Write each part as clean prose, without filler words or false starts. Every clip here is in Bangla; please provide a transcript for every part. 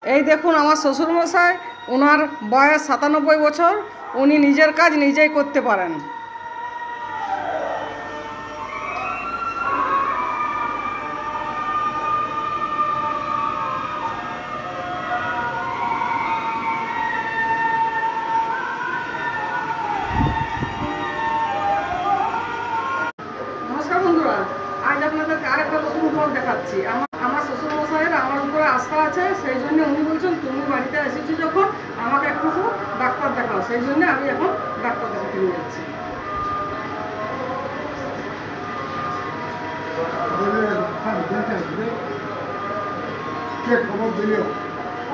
এই দেখুন আমার শ্বশুরমশাই, ওনার বয়স ৯৭ বছর। উনি নিজের কাজ নিজেই করতে পারেন। নমস্কার বন্ধুরা, আজ আপনাদেরকে আরেকটা নতুন ব্লগ দেখাচ্ছি। আমার শ্বশুরমশাইয়ের আমার উপরে আস্থা আছে, সেই জন্য উনি বলছেন তুমি বাড়িতে এসেছো যখন আমাকে একটু ডাক্তার দেখাও। সেই জন্য আমি এখন ডাক্তার দেখাতে নিয়ে যাচ্ছি।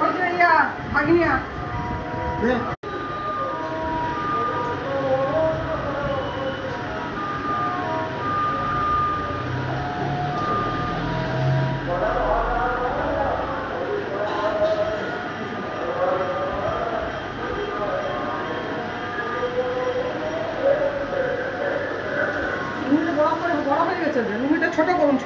ওই যে ভাগিনিয়া বড় হয়ে গেছে, রুমিটা ছোট করুন।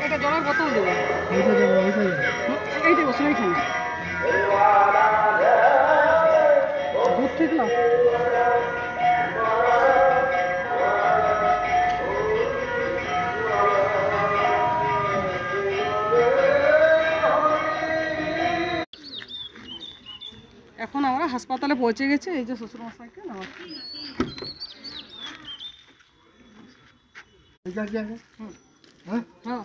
এটা জলের বোতল দেবো, এইটা বসে এইখানে দুধ ঠিক না। এখন আমরা হাসপাতালে পৌঁছে গেছি। এই যে শ্বশুরমশাইকে নামাচ্ছি। হ্যাঁ,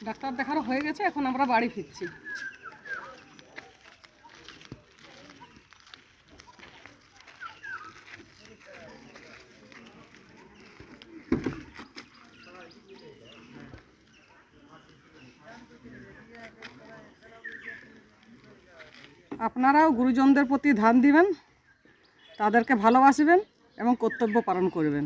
ডাক্তার দেখানো হয়ে গেছে, এখন আমরা বাড়ি ফিরছি। আপনারাও গুরুজনদের প্রতি ধ্যান দিবেন, তাদেরকে ভালোবাসবেন এবং কর্তব্য পালন করবেন।